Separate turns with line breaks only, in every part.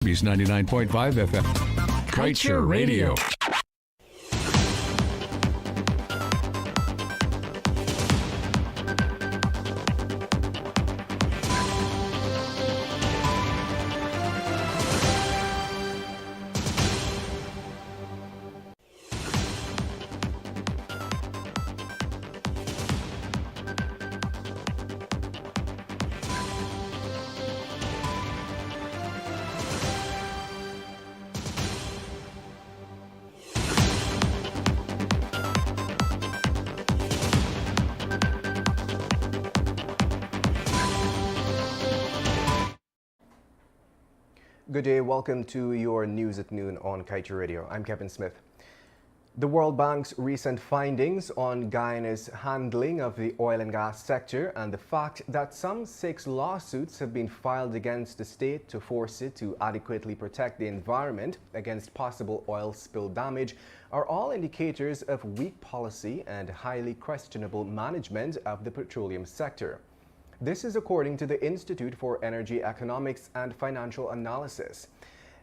99.5 FM. Kaieteur Radio.
Good day, welcome to your News at Noon on Kaieteur Radio. I'm Kevin Smith. The World Bank's recent findings on Guyana's handling of the oil and gas sector and the fact that some 6 lawsuits have been filed against the state to force it to adequately protect the environment against possible oil spill damage are all indicators of weak policy and highly questionable management of the petroleum sector. This is according to the Institute for Energy Economics and Financial Analysis.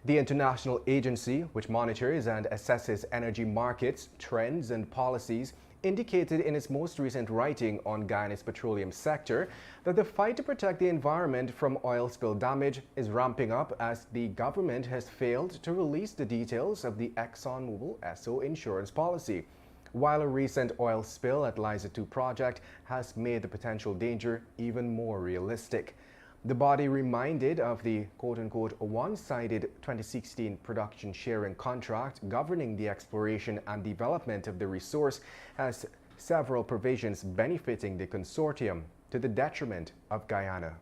The international agency, which monitors and assesses energy markets, trends, and policies, indicated in its most recent writing on Guyana's petroleum sector that the fight to protect the environment from oil spill damage is ramping up as the government has failed to release the details of the ExxonMobil Esso insurance policy, while a recent oil spill at Liza 2 project has made the potential danger even more realistic. The body reminded of the quote-unquote one-sided 2016 production sharing contract governing the exploration and development of the resource has several provisions benefiting the consortium to the detriment of Guyana.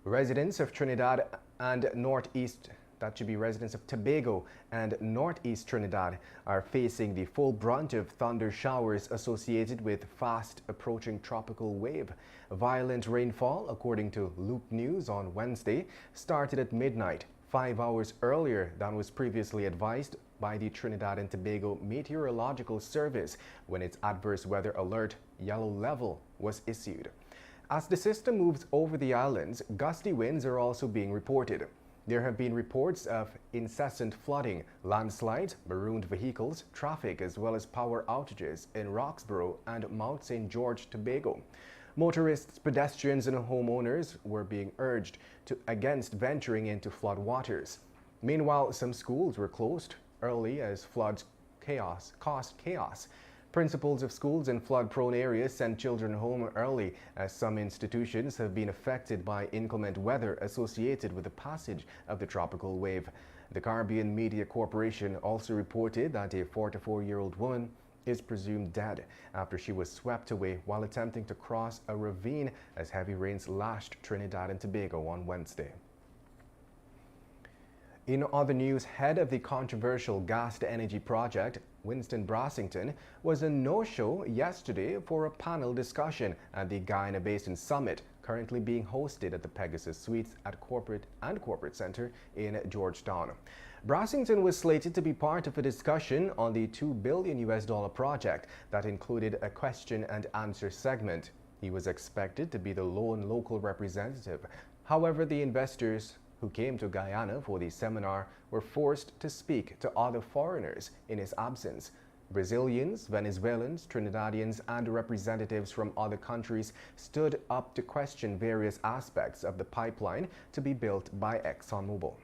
Residents of Trinidad and residents of Tobago and Northeast Trinidad are facing the full brunt of thunder showers associated with fast approaching tropical wave. Violent rainfall, according to Loop News on Wednesday, started at midnight, 5 hours earlier than was previously advised by the Trinidad and Tobago Meteorological Service when its adverse weather alert yellow level was issued. As the system moves over the islands, gusty winds are also being reported. There have been reports of incessant flooding, landslides, marooned vehicles, traffic, as well as power outages in Roxborough and Mount St. George, Tobago. Motorists, pedestrians, and homeowners were being urged against venturing into flood waters. Meanwhile, some schools were closed early as floods caused chaos. Principals of schools in flood-prone areas sent children home early as some institutions have been affected by inclement weather associated with the passage of the tropical wave. The Caribbean Media Corporation also reported that a 44-year-old woman is presumed dead after she was swept away while attempting to cross a ravine as heavy rains lashed Trinidad and Tobago on Wednesday. In other news, head of the controversial gas-to-energy project, Winston Brassington, was a no-show yesterday for a panel discussion at the Guyana Basin Summit, currently being hosted at the Pegasus Suites at Corporate Center in Georgetown. Brassington was slated to be part of a discussion on the $2 billion project that included a question and answer segment. He was expected to be the lone local representative. However, the investors who came to Guyana for the seminar were forced to speak to other foreigners in his absence. Brazilians, Venezuelans, Trinidadians, and representatives from other countries stood up to question various aspects of the pipeline to be built by ExxonMobil.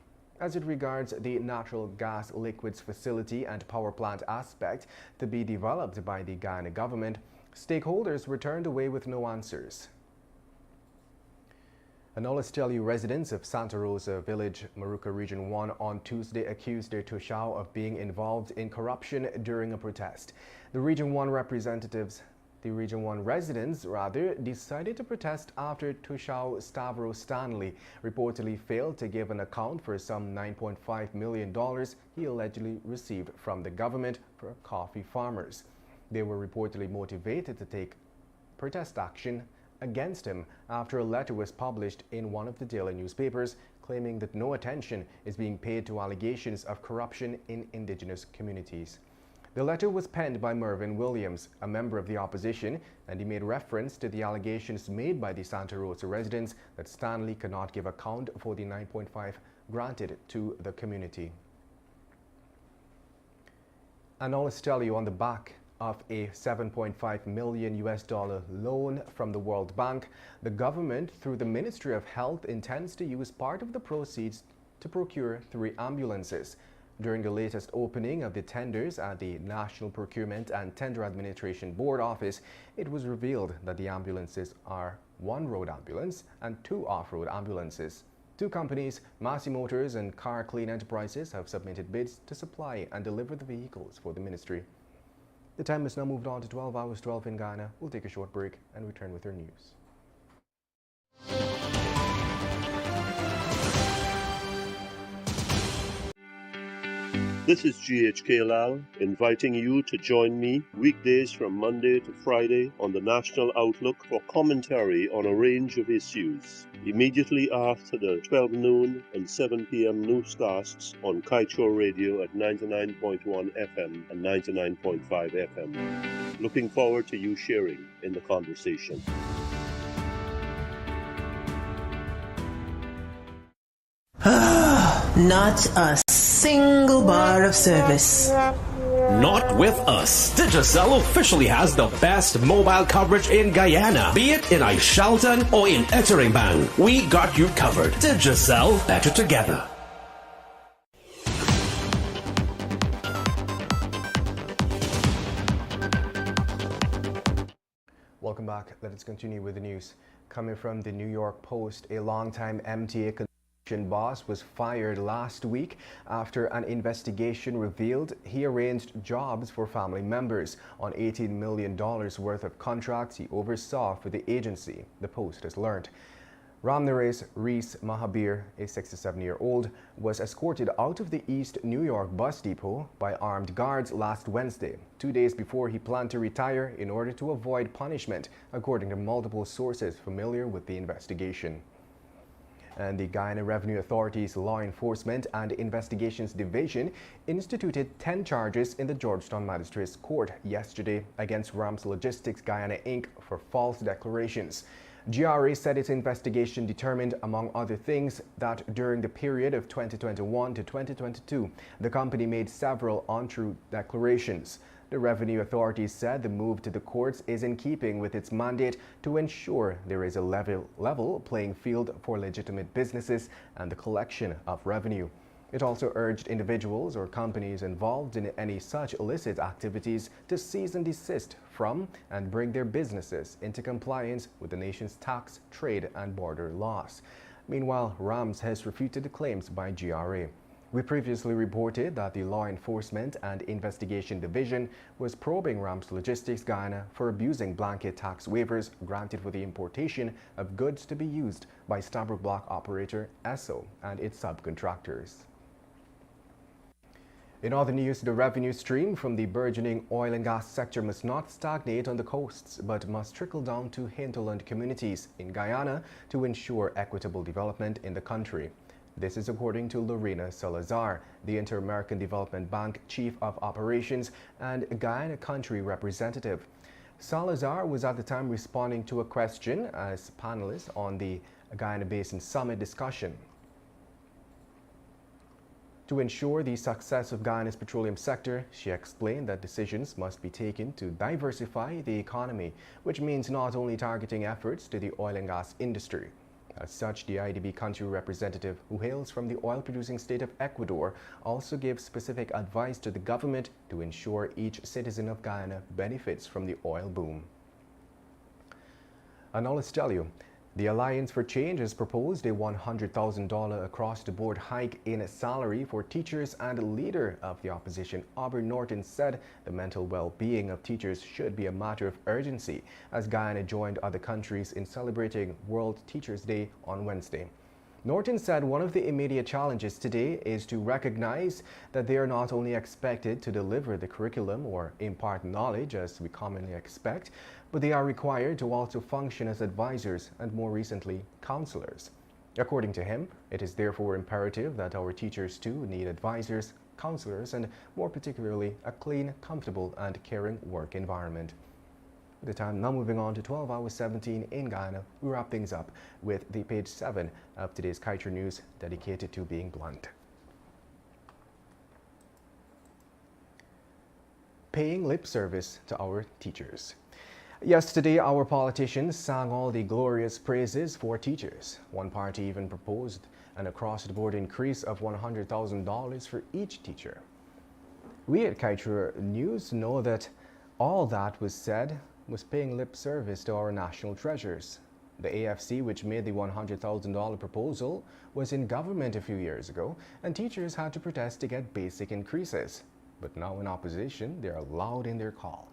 As it regards the natural gas liquids facility and power plant aspect to be developed by the Guyana government, stakeholders were turned away with no answers. And now let's tell you, residents of Santa Rosa Village, Maruca Region 1 on Tuesday accused their Tushao of being involved in corruption during a protest. The Region 1 residents decided to protest after Tushao Stavros Stanley reportedly failed to give an account for some $9.5 million he allegedly received from the government for coffee farmers. They were reportedly motivated to take protest action against him after a letter was published in one of the daily newspapers claiming that no attention is being paid to allegations of corruption in indigenous communities. The letter was penned by Mervyn Williams, a member of the opposition, and he made reference to the allegations made by the Santa Rosa residents that Stanley cannot give account for the 9.5 granted to the community. And I'll tell you, on the back of a $7.5 million loan from the World Bank, the government, through the Ministry of Health, intends to use part of the proceeds to procure 3 ambulances. During the latest opening of the tenders at the National Procurement and Tender Administration Board office, it was revealed that the ambulances are 1 road ambulance and 2 off-road ambulances. 2 companies, Massey Motors and Car Clean Enterprises, have submitted bids to supply and deliver the vehicles for the ministry. The time has now moved on to 12 hours 12 in Ghana. We'll take a short break and return with our news.
This is GHK Lal inviting you to join me weekdays from Monday to Friday on the National Outlook for commentary on a range of issues, immediately after the 12 noon and 7 p.m. newscasts on Kaieteur Radio at 99.1 FM and 99.5 FM. Looking forward to you sharing in the conversation.
Not a single bar of service.
Not with us. Digicel officially has the best mobile coverage in Guyana. Be it in Aishalton or in Etteringban, we got you covered. Digicel, better together.
Welcome back. Let us continue with the news. Coming from the New York Post, a longtime MTA boss was fired last week after an investigation revealed he arranged jobs for family members on $18 million worth of contracts he oversaw for the agency, the Post has learned. Ramnaresh Rees Mahabir, a 67-year-old, was escorted out of the East New York bus depot by armed guards last Wednesday, 2 days before he planned to retire in order to avoid punishment, according to multiple sources familiar with the investigation. And the Guyana Revenue Authority's Law Enforcement and Investigations Division instituted 10 charges in the Georgetown Magistrates Court yesterday against Rams Logistics Guyana Inc. for false declarations. GRA said its investigation determined, among other things, that during the period of 2021 to 2022, the company made several untrue declarations. The Revenue Authority said the move to the courts is in keeping with its mandate to ensure there is a level playing field for legitimate businesses and the collection of revenue. It also urged individuals or companies involved in any such illicit activities to cease and desist from and bring their businesses into compliance with the nation's tax, trade, and border laws. Meanwhile, Rams has refuted the claims by GRA. We previously reported that the Law Enforcement and Investigation Division was probing Rams Logistics Guyana for abusing blanket tax waivers granted for the importation of goods to be used by Stabroek Block operator ESSO and its subcontractors. In other news, the revenue stream from the burgeoning oil and gas sector must not stagnate on the coasts, but must trickle down to hinterland communities in Guyana to ensure equitable development in the country. This is according to Lorena Salazar, the Inter-American Development Bank Chief of Operations and Guyana Country Representative. Salazar was at the time responding to a question as panelist on the Guyana Basin Summit discussion. To ensure the success of Guyana's petroleum sector, she explained that decisions must be taken to diversify the economy, which means not only targeting efforts to the oil and gas industry. As such, the IDB country representative, who hails from the oil-producing state of Ecuador, also gave specific advice to the government to ensure each citizen of Guyana benefits from the oil boom. And now let's tell you, the Alliance for Change has proposed a $100,000 across-the-board hike in salary for teachers, and leader of the opposition, Aubrey Norton, said the mental well-being of teachers should be a matter of urgency as Guyana joined other countries in celebrating World Teachers' Day on Wednesday. Norton said one of the immediate challenges today is to recognize that they are not only expected to deliver the curriculum or impart knowledge as we commonly expect, but they are required to also function as advisors and, more recently, counselors. According to him, it is therefore imperative that our teachers too need advisors, counselors, and more particularly, a clean, comfortable, and caring work environment. At the time, now moving on to 12 hours 17 in Guyana, we wrap things up with the page 7 of today's Kaieteur News, dedicated to being blunt. Paying lip service to our teachers. Yesterday, our politicians sang all the glorious praises for teachers. One party even proposed an across-the-board increase of $100,000 for each teacher. We at Kaieteur News know that all that was said was paying lip service to our national treasures. The AFC, which made the $100,000 proposal, was in government a few years ago, and teachers had to protest to get basic increases. But now in opposition, they are loud in their call.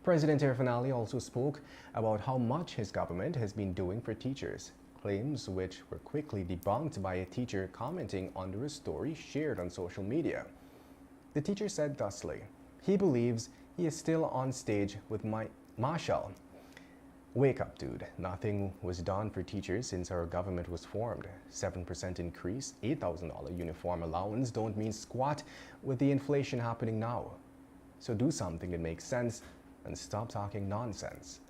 President Irfanali also spoke about how much his government has been doing for teachers, claims which were quickly debunked by a teacher commenting under a story shared on social media. The teacher said thusly, he believes he is still on stage with Marshall. Wake up, dude. Nothing was done for teachers since our government was formed. 7% increase, $8,000 uniform allowance don't mean squat with the inflation happening now. So do something that makes sense and stop talking nonsense.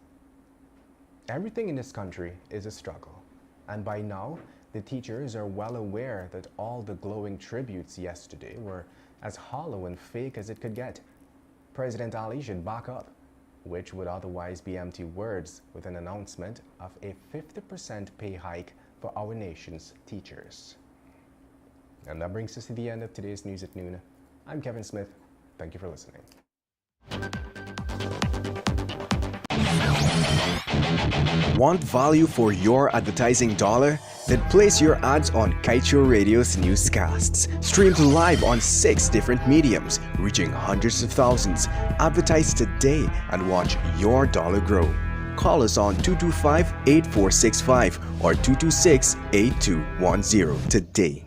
Everything in this country is a struggle, and by now, the teachers are well aware that all the glowing tributes yesterday were as hollow and fake as it could get. President Ali should back up, which would otherwise be empty words, with an announcement of a 50% pay hike for our nation's teachers. And that brings us to the end of today's News at Noon. I'm Kevin Smith. Thank you for listening.
Want value for your advertising dollar? Then place your ads on Kaieteur Radio's Newscasts. Streamed live on 6 different mediums, reaching hundreds of thousands. Advertise today and watch your dollar grow. Call us on 225-8465 or 226-8210 today.